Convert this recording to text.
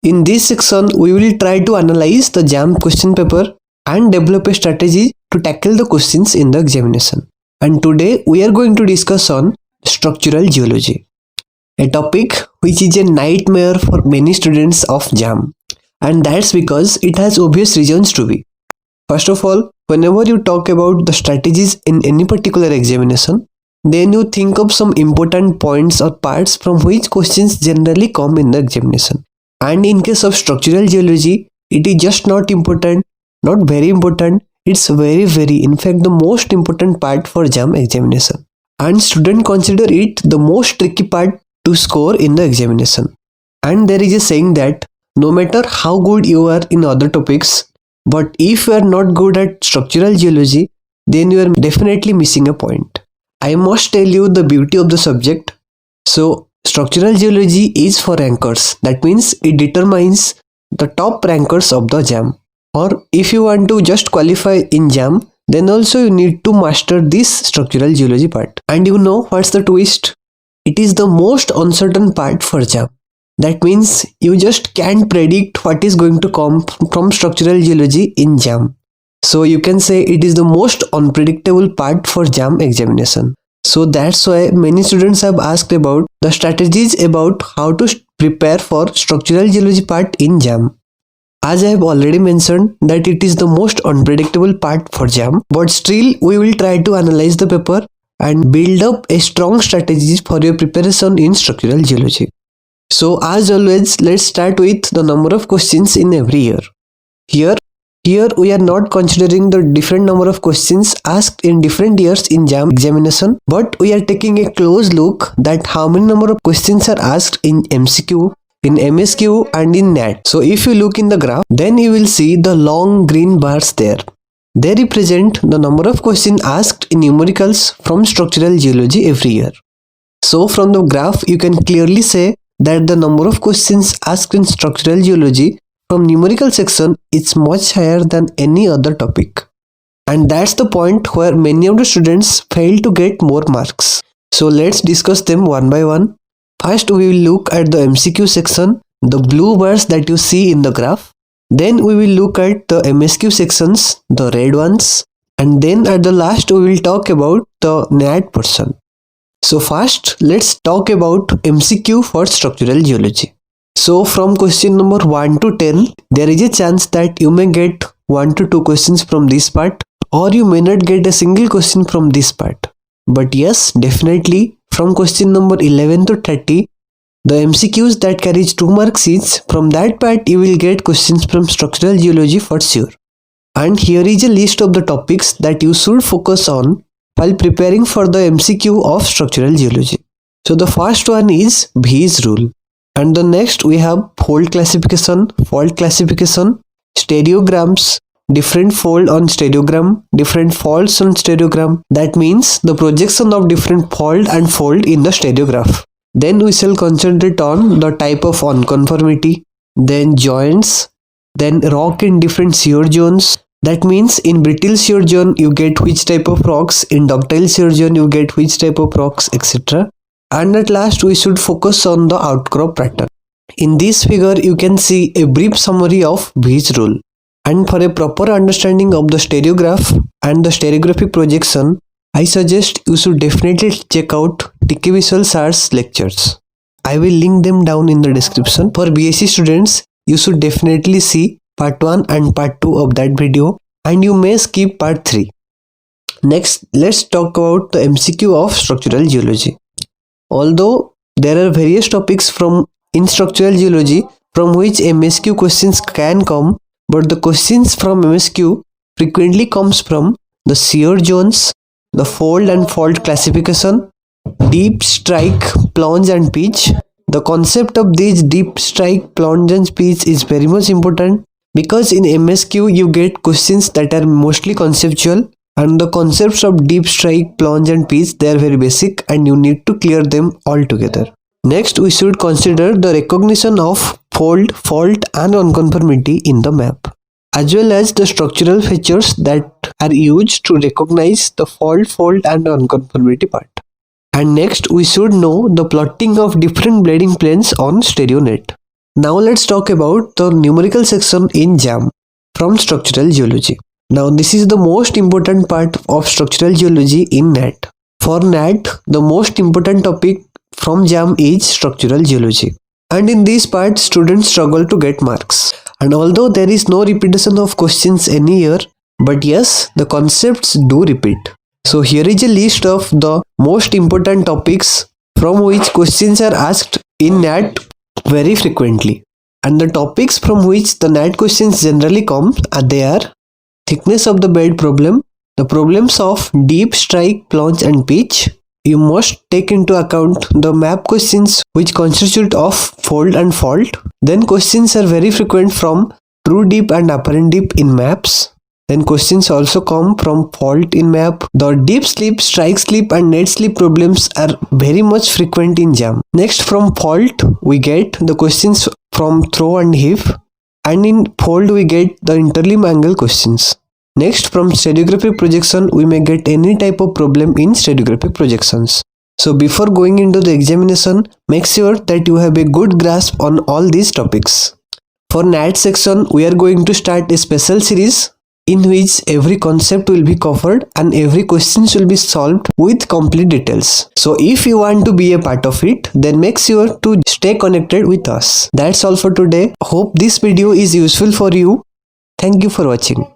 In this section, we will try to analyze the JAM question paper and develop a strategy to tackle the questions in the examination. And today we are going to discuss on structural geology, a topic which is a nightmare for many students of JAM, and that's because it has obvious reasons to be. First of all, whenever you talk about the strategies in any particular examination, then you think of some important points or parts from which questions generally come in the examination. And in case of structural geology, it is just not important, not very important, it's very, in fact, the most important part for JAM examination. And students consider it the most tricky part to score in the examination. And there is a saying that no matter how good you are in other topics, but if you are not good at structural geology, then you are definitely missing a point. I must tell you the beauty of the subject. So, structural geology is for rankers. That means it determines the top rankers of the JAM. Or if you want to just qualify in JAM, then also you need to master this structural geology part. And you know what's the twist? It is the most uncertain part for JAM. That means you just can't predict what is going to come from structural geology in JAM. So you can say it is the most unpredictable part for JAM examination. So that's why many students have asked about the strategies about how to prepare for structural geology part in JAM. As I have already mentioned that it is the most unpredictable part for JAM, but still we will try to analyze the paper and build up a strong strategy for your preparation in structural geology. So as always, let's start with the number of questions in every year. Here we are not considering the different number of questions asked in different years in JAM examination, but we are taking a close look that how many number of questions are asked in MCQ, in MSQ and in NAT. So if you look in the graph, then you will see the long green bars there. They represent the number of questions asked in numericals from structural geology every year. So from the graph, you can clearly say that the number of questions asked in structural geology from numerical section is much higher than any other topic. And that's the point where many of the students fail to get more marks. So let's discuss them one by one. First we will look at the MCQ section, the blue bars that you see in the graph. Then we will look at the MSQ sections, the red ones. And then at the last we will talk about the NAT portion. So first, let's talk about MCQ for structural geology. So from question number 1 to 10, there is a chance that you may get 1 to 2 questions from this part, or you may not get a single question from this part. But yes, definitely from question number 11 to 30, the MCQs that carries 2 marks each, from that part you will get questions from structural geology for sure. And here is a list of the topics that you should focus on while preparing for the MCQ of structural geology. So the first one is B's rule. And the next we have fold classification, fault classification, stereograms, different fold on stereogram, different faults on stereogram. That means the projection of different fold and fold in the stereograph. Then we shall concentrate on the type of unconformity, then joints, then rock in different shear zones. That means in brittle shear zone you get which type of rocks, in ductile shear zone you get which type of rocks, etc. And at last we should focus on the outcrop pattern. In this figure you can see a brief summary of B's rule. And for a proper understanding of the stereograph and the stereographic projection, I suggest you should definitely check out T.K. Biswal sir's lectures. I will link them down in the description. For BSc students, you should definitely see part 1 and part 2 of that video, and you may skip part 3. Next, let's talk about the MCQ of structural geology. Although there are various topics in structural geology from which MSQ questions can come, but the questions from MSQ frequently comes from the shear zones, the fold and fault classification, deep strike, plunge and pitch. The concept of these deep strike, plunge and pitch is very much important because in MSQ you get questions that are mostly conceptual, and the concepts of deep strike, plunge and pitch, they are very basic and you need to clear them all together. Next, we should consider the recognition of fold, fault and unconformity in the map, as well as the structural features that are used to recognize the fault and unconformity part. And next, we should know the plotting of different blading planes on StereoNet. Now let's talk about the numerical section in JAM from structural geology. Now this is the most important part of structural geology in NAT. For NAT, the most important topic from JAM is structural geology. And in this part, students struggle to get marks. And although there is no repetition of questions any year, but yes, the concepts do repeat. So here is a list of the most important topics from which questions are asked in NAT very frequently. And the topics from which the NAT questions generally come are thickness of the bed problem, the problems of deep, strike, plunge and pitch. You must take into account the map questions which constitute of fold and fault. Then questions are very frequent from true deep and apparent deep in maps. Then questions also come from fault in map. The deep slip, strike slip and net slip problems are very much frequent in JAM. Next, from fault we get the questions from throw and heave, and in fold we get the interlimb angle questions. Next, from stratigraphic projection we may get any type of problem in stratigraphic projections. So before going into the examination, make sure that you have a good grasp on all these topics. For NAT section, we are going to start a special series in which every concept will be covered and every questions will be solved with complete details. So if you want to be a part of it, then make sure to stay connected with us. That's all for today. Hope this video is useful for you. Thank you for watching.